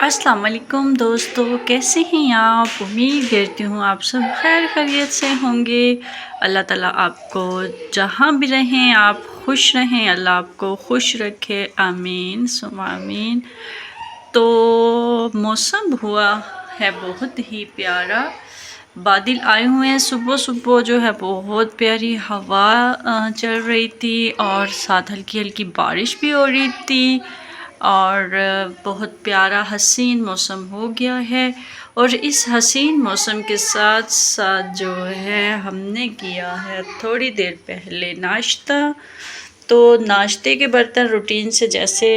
अस्सलाम वालेकुम दोस्तों, कैसे हैं आप। उम्मीद करती हूँ आप सब खैर खैरियत से होंगे। अल्लाह ताला आपको जहाँ भी रहें आप खुश रहें, अल्लाह आपको खुश रखे, आमीन सुम आमीन। तो मौसम हुआ है बहुत ही प्यारा, बादल आए हुए हैं। सुबह सुबह जो है बहुत प्यारी हवा चल रही थी और साथ हल्की हल्की बारिश भी हो रही थी और बहुत प्यारा हसीन मौसम हो गया है। और इस हसीन मौसम के साथ साथ जो है हमने किया है थोड़ी देर पहले नाश्ता। तो नाश्ते के बर्तन रूटीन से जैसे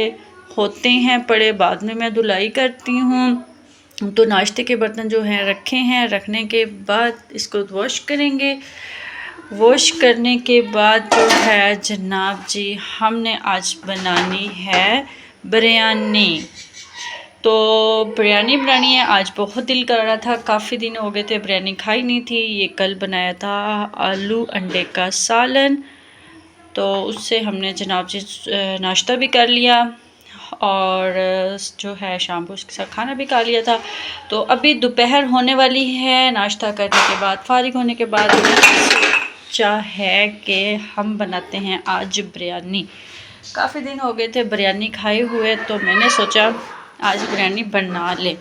होते हैं पड़े, बाद में मैं धुलाई करती हूँ। तो नाश्ते के बर्तन जो हैं रखे हैं, रखने के बाद इसको वॉश करेंगे। वॉश करने के बाद जो है जनाब जी हमने आज बनानी है बिरयानी। तो बिरयानी बनानी है, आज बहुत दिल कर रहा था, काफ़ी दिन हो गए थे बिरयानी खाई नहीं थी। ये कल बनाया था आलू अंडे का सालन, तो उससे हमने जनाब जी नाश्ता भी कर लिया और जो है शाम को उसके साथ खाना भी खा लिया था। तो अभी दोपहर होने वाली है, नाश्ता करने के बाद फारिग होने के बाद सोचा है कि हम बनाते हैं आज बिरयानी। काफ़ी दिन हो गए थे बिरयानी खाए हुए, तो मैंने सोचा आज बिरयानी बना ले।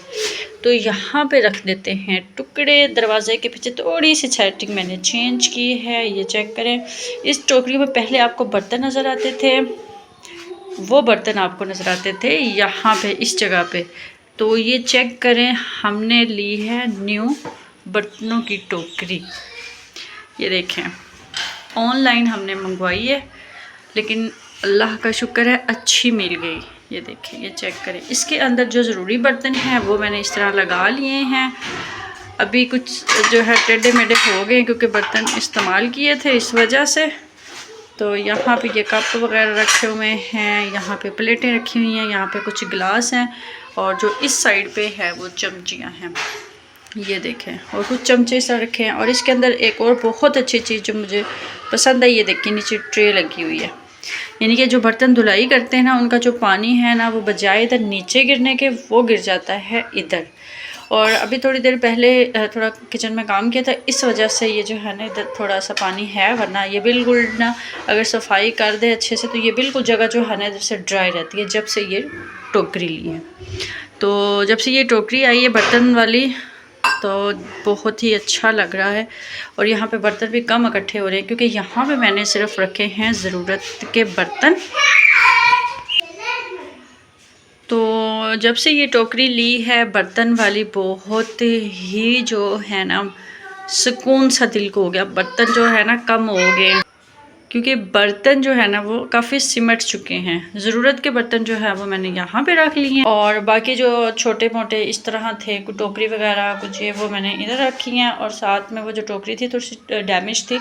तो यहाँ पे रख देते हैं टुकड़े। दरवाजे के पीछे थोड़ी सी सेटिंग मैंने चेंज की है, ये चेक करें। इस टोकरी में पहले आपको बर्तन नज़र आते थे, वो बर्तन आपको नज़र आते थे यहाँ पे इस जगह पे। तो ये चेक करें, हमने ली है न्यू बर्तनों की टोकरी। ये देखें, ऑनलाइन हमने मंगवाई है लेकिन अल्लाह का शुक्र है अच्छी मिल गई। ये देखें, ये चेक करें, इसके अंदर जो ज़रूरी बर्तन हैं वो मैंने इस तरह लगा लिए हैं। अभी कुछ जो है टेढ़े मेढ़े हो गए क्योंकि बर्तन इस्तेमाल किए थे इस वजह से। तो यहाँ पे ये कप वगैरह रखे हुए हैं, यहाँ पे प्लेटें रखी हुई हैं, यहाँ पे कुछ गिलास हैं और जो इस साइड पे है वो चमचियाँ हैं। ये देखें, और कुछ चमचे इस तरह रखे हैं। और इसके अंदर एक और बहुत अच्छी चीज़ जो मुझे पसंद आई, ये देखिए नीचे ट्रे लगी हुई है। यानी कि जो बर्तन धुलाई करते हैं ना, उनका जो पानी है ना वो बजाय इधर नीचे गिरने के वो गिर जाता है इधर। और अभी थोड़ी देर पहले थोड़ा किचन में काम किया था, इस वजह से ये जो है ना इधर थोड़ा सा पानी है, वरना ये बिल्कुल ना अगर सफाई कर दे अच्छे से तो ये बिल्कुल जगह जो है ना इधर से ड्राई रहती है। जब से ये टोकरी ली है, तो जब से ये टोकरी आई है बर्तन वाली, तो बहुत ही अच्छा लग रहा है। और यहाँ पे बर्तन भी कम इकट्ठे हो रहे हैं क्योंकि यहाँ पे मैंने सिर्फ रखे हैं ज़रूरत के बर्तन। तो जब से ये टोकरी ली है बर्तन वाली, बहुत ही जो है ना सुकून सा दिल को हो गया। बर्तन जो है ना कम हो गए क्योंकि बर्तन जो है ना वो काफ़ी सिमट चुके हैं। ज़रूरत के बर्तन जो है वो मैंने यहाँ पे रख लिए हैं और बाकी जो छोटे मोटे इस तरह थे कुछ टोकरी वगैरह कुछ ये, वो मैंने इधर रखी हैं। और साथ में वो जो टोकरी थी थोड़ी सी डैमेज थी,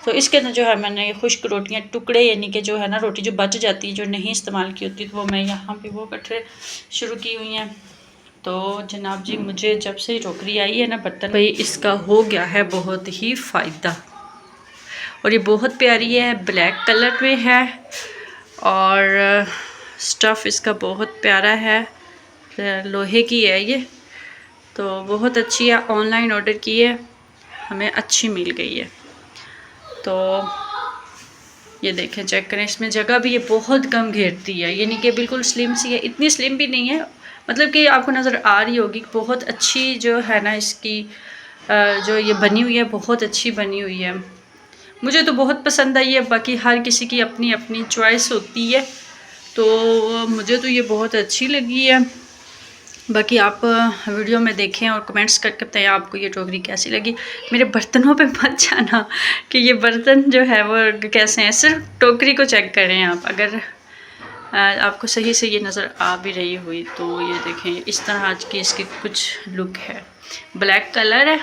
तो इसके अंदर जो है मैंने खुश्क रोटियाँ टुकड़े, यानी कि जो है ना रोटी जो बच जाती है जो नहीं इस्तेमाल की होती, तो वो मैं यहाँ पर वो इकट्ठे शुरू की हुई हैं। तो जनाब जी मुझे जब से टोकरी आई है ना बर्तन भाई, इसका हो गया है बहुत ही फ़ायदा। और ये बहुत प्यारी है, ब्लैक कलर में है और स्टफ़ इसका बहुत प्यारा है, लोहे की है ये, तो बहुत अच्छी है। ऑनलाइन ऑर्डर की है, हमें अच्छी मिल गई है। तो ये देखें, चेक करें, इसमें जगह भी ये बहुत कम घेरती है, यानी कि बिल्कुल स्लिम सी है। इतनी स्लिम भी नहीं है, मतलब कि आपको नज़र आ रही होगी। बहुत अच्छी जो है ना इसकी जो ये बनी हुई है, बहुत अच्छी बनी हुई है। मुझे तो बहुत पसंद आई है, बाकी हर किसी की अपनी अपनी चॉइस होती है। तो मुझे तो ये बहुत अच्छी लगी है। बाकी आप वीडियो में देखें और कमेंट्स करके बताएं आपको ये टोकरी कैसी लगी। मेरे बर्तनों पे मत जाना कि ये बर्तन जो है वो कैसे हैं, सिर्फ टोकरी को चेक करें आप। अगर आपको सही से ये नज़र आ भी रही हुई तो ये देखें, इस तरह आज की इसकी कुछ लुक है। ब्लैक कलर है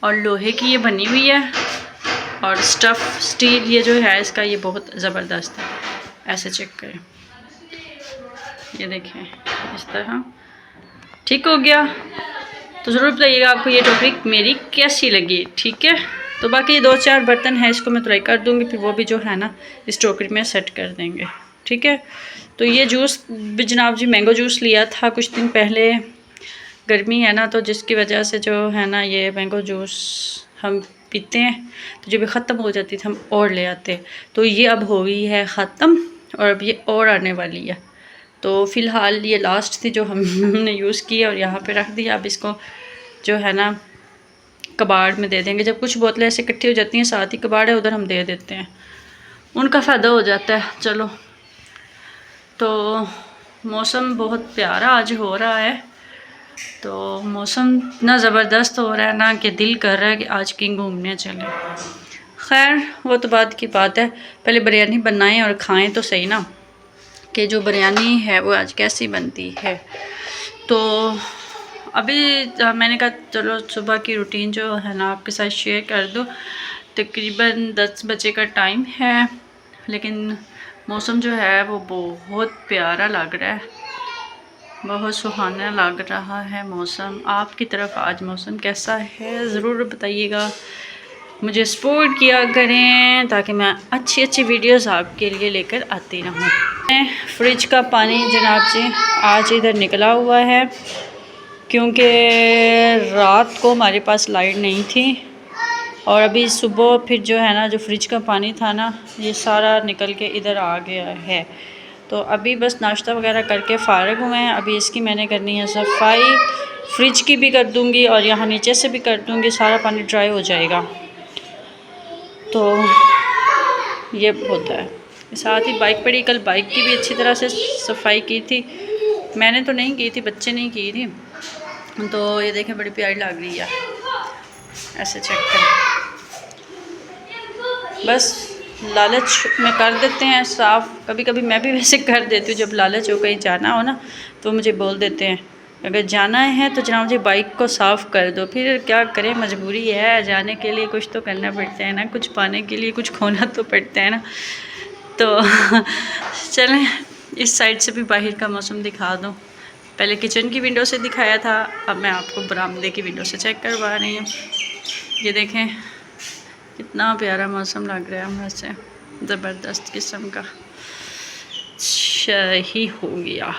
और लोहे की ये बनी हुई है और स्टफ़ स्टील ये जो है इसका ये बहुत ज़बरदस्त है। ऐसे चेक करें, ये देखें इस तरह ठीक हो गया। तो ज़रूर बताइएगा आपको ये टोकरी मेरी कैसी लगी, ठीक है। तो बाकी 2-4 बर्तन है, इसको मैं धुलाई कर दूँगी, फिर वो भी जो है ना इस टोकरी में सेट कर देंगे, ठीक है। तो ये जूस भी जनाब जी मैंगो जूस लिया था कुछ दिन पहले। गर्मी है ना, तो जिसकी वजह से जो है ना ये मैंगो जूस हम पीते हैं, तो जब ये ख़त्म हो जाती थी हम और ले आते। तो ये अब हो गई है ख़त्म और अब ये और आने वाली है। तो फ़िलहाल ये लास्ट थी जो हमने यूज़ की और यहाँ पे रख दिया। अब इसको जो है ना कबाड़ में दे देंगे। जब कुछ बोतलें ऐसे इकट्ठी हो जाती हैं, साथ ही कबाड़ है उधर हम दे देते हैं, उनका फ़ायदा हो जाता है। चलो, तो मौसम बहुत प्यारा आज हो रहा है। तो मौसम इतना ज़बरदस्त हो रहा है ना कि दिल कर रहा है कि आज कहीं घूमने चलें। खैर वो तो बात की बात है, पहले बिरयानी बनाएं और खाएं तो सही ना, कि जो बिरयानी है वो आज कैसी बनती है। तो अभी मैंने कहा चलो सुबह की रूटीन जो है ना आपके साथ शेयर कर दूँ। तकरीबन 10 बजे का टाइम है, लेकिन मौसम जो है वो बहुत प्यारा लग रहा है, बहुत सुहाना लग रहा है मौसम। आपकी तरफ आज मौसम कैसा है ज़रूर बताइएगा, मुझे सपोर्ट किया करें ताकि मैं अच्छी अच्छी वीडियोस आपके लिए लेकर आती रहूँ। फ्रिज का पानी जनाब जी आज इधर निकला हुआ है, क्योंकि रात को हमारे पास लाइट नहीं थी और अभी सुबह फिर जो है ना जो फ्रिज का पानी था ना ये सारा निकल के इधर आ गया है। तो अभी बस नाश्ता वगैरह करके फ़ारिग हुए हैं। अभी इसकी मैंने करनी है सफाई, फ्रिज की भी कर दूंगी और यहाँ नीचे से भी कर दूंगी, सारा पानी ड्राई हो जाएगा। तो ये होता है। साथ ही बाइक पड़ी, कल बाइक की भी अच्छी तरह से सफाई की थी, मैंने तो नहीं की थी, बच्चे नहीं की थी। तो ये देखें बड़ी प्यारी लग रही है, ऐसे चेक करें। बस लालच में कर देते हैं साफ़, कभी कभी मैं भी वैसे कर देती हूँ। जब लालच हो कहीं जाना हो ना तो मुझे बोल देते हैं अगर जाना है तो जनाब जी बाइक को साफ़ कर दो। फिर क्या करें, मजबूरी है, जाने के लिए कुछ तो करना पड़ता है ना, कुछ पाने के लिए कुछ खोना तो पड़ता है ना। तो चलें इस साइड से भी बाहर का मौसम दिखा दूँ। पहले किचन की विंडो से दिखाया था, अब मैं आपको बरामदे की विंडो से चेक करवा रही हूँ। ये देखें कितना प्यारा मौसम लग रहा है, वैसे ज़बरदस्त किस्म का। सही हो गया।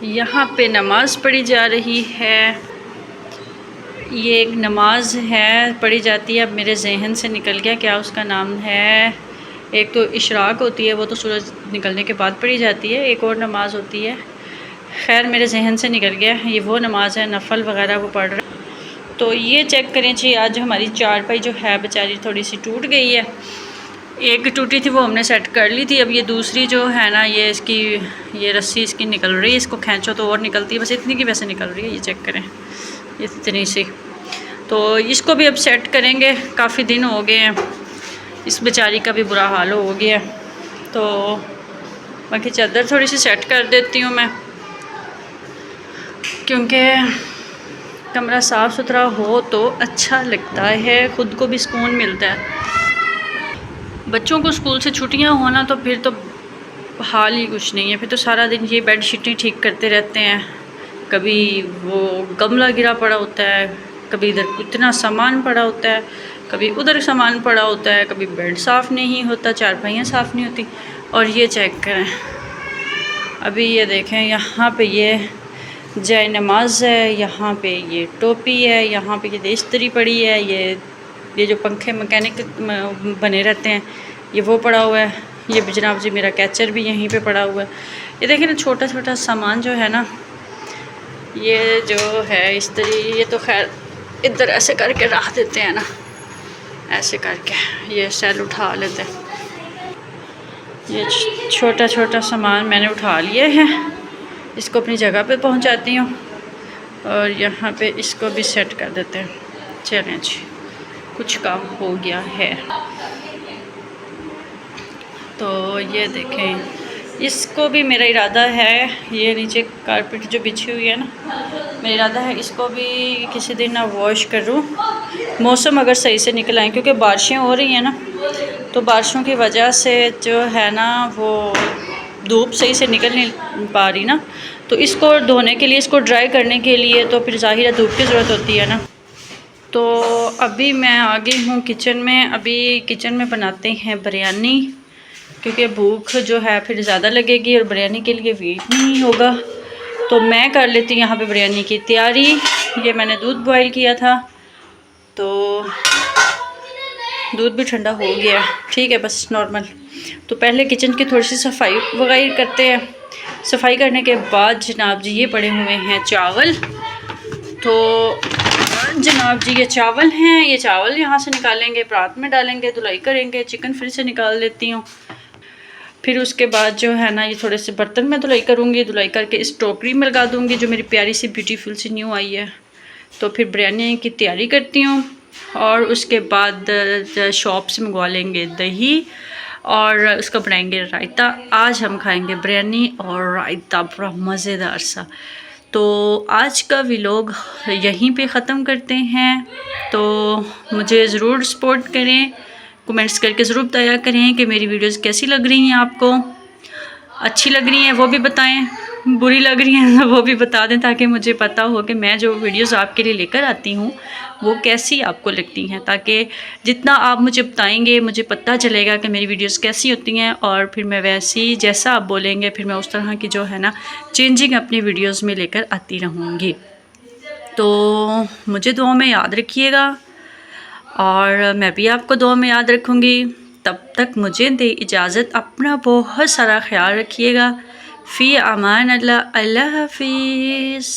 यहाँ पे नमाज़ पढ़ी जा रही है, ये एक नमाज है पढ़ी जाती है। अब मेरे जहन से निकल गया क्या उसका नाम है। एक तो इशराक होती है, वो तो सूरज निकलने के बाद पढ़ी जाती है, एक और नमाज होती है, खैर मेरे जहन से निकल गया। ये वो नमाज है, नफल वगैरह वो पढ़ रहा है। तो ये चेक करें जी, आज हमारी चारपाई जो है बेचारी थोड़ी सी टूट गई है। एक टूटी थी वो हमने सेट कर ली थी, अब ये दूसरी जो है ना ये इसकी ये रस्सी इसकी निकल रही है, इसको खींचो तो और निकलती है, बस इतनी की वैसे निकल रही है। ये चेक करें इतनी सी। तो इसको भी अब सेट करेंगे, काफ़ी दिन हो गए हैं, इस बेचारी का भी बुरा हाल हो गया। तो बाकी चादर थोड़ी सी सेट कर देती हूँ मैं, क्योंकि कमरा साफ़ सुथरा हो तो अच्छा लगता है, ख़ुद को भी सुकून मिलता है। बच्चों को स्कूल से छुट्टियां होना तो फिर तो हाल ही कुछ नहीं है, फिर तो सारा दिन ये बेड शीटें ठीक करते रहते हैं। कभी वो गमला गिरा पड़ा होता है, कभी इधर इतना सामान पड़ा होता है, कभी उधर सामान पड़ा होता है, कभी बेड साफ़ नहीं होता, चारपाइयाँ साफ़ नहीं होती। और ये चेक करें, अभी ये देखें यहाँ पे ये जय नमाज है, यहाँ पे ये टोपी है, यहाँ पे ये देस्तरी पड़ी है, ये जो पंखे मैकेनिक बने रहते हैं ये वो पड़ा हुआ है। ये भी जनाब जी मेरा कैचर भी यहीं पे पड़ा हुआ है। ये देखें ना छोटा छोटा सामान जो है ना, ये जो है इस तरीके, ये तो खैर इधर ऐसे करके रख देते हैं ना, ऐसे करके ये सेल उठा लेते हैं। ये छोटा छोटा सामान मैंने उठा लिए हैं, इसको अपनी जगह पे पहुंचाती हूँ और यहाँ पे इसको भी सेट कर देते हैं। चलें जी, कुछ काम हो गया है। तो ये देखें, इसको भी मेरा इरादा है, ये नीचे कारपेट जो बिछी हुई है ना, मेरा इरादा है इसको भी किसी दिन ना वॉश करूँ, मौसम अगर सही से निकल आए, क्योंकि बारिशें हो रही हैं ना, तो बारिशों की वजह से जो है ना वो धूप सही से निकल नहीं पा रही ना, तो इसको धोने के लिए, इसको ड्राई करने के लिए तो फिर ज़ाहिर है धूप की ज़रूरत होती है ना। तो अभी मैं आ गई हूँ किचन में, अभी किचन में बनाते हैं बिरयानी, क्योंकि भूख जो है फिर ज़्यादा लगेगी और बिरयानी के लिए वेट नहीं होगा। तो मैं कर लेती हूँ यहाँ पे बिरयानी की तैयारी। ये मैंने दूध बॉईल किया था, तो दूध भी ठंडा हो गया, ठीक है, बस नॉर्मल। तो पहले किचन की थोड़ी सी सफाई वगैरह करते हैं। सफाई करने के बाद जनाब जी ये पड़े हुए हैं चावल। तो जनाब जी ये चावल हैं, ये चावल यहाँ से निकालेंगे, परात में डालेंगे, धुलाई करेंगे। चिकन फिर से निकाल लेती हूँ। फिर उसके बाद जो है ना ये थोड़े से बर्तन में धुलाई करूँगी, धुलाई करके इस टोकरी में लगा दूँगी जो मेरी प्यारी सी ब्यूटीफुल सी न्यू आई है। तो फिर बिरयानी की तैयारी करती हूँ और उसके बाद शॉप से मंगवा लेंगे दही और उसका बनाएंगे रायता। आज हम खाएंगे बिरयानी और रायता, बड़ा मज़ेदार सा। तो आज का व्लॉग यहीं पे ख़त्म करते हैं। तो मुझे ज़रूर सपोर्ट करें, कमेंट्स करके ज़रूर बताया करें कि मेरी वीडियोस कैसी लग रही हैं आपको। अच्छी लग रही हैं वो भी बताएं, बुरी लग रही हैं वो भी बता दें, ताकि मुझे पता हो कि मैं जो वीडियोस आपके लिए लेकर आती हूँ वो कैसी आपको लगती हैं। ताकि जितना आप मुझे बताएंगे मुझे पता चलेगा कि मेरी वीडियोस कैसी होती हैं, और फिर मैं वैसी जैसा आप बोलेंगे फिर मैं उस तरह की जो है ना चेंजिंग अपनी वीडियोस में लेकर आती रहूँगी। तो मुझे दुआ में याद रखिएगा और मैं भी आपको दुआ में याद रखूँगी। तब तक मुझे दे इजाज़त, अपना बहुत सारा ख्याल रखिएगा। फ़ी अमान अल्लाह, अल्लाह हाफ़िज़।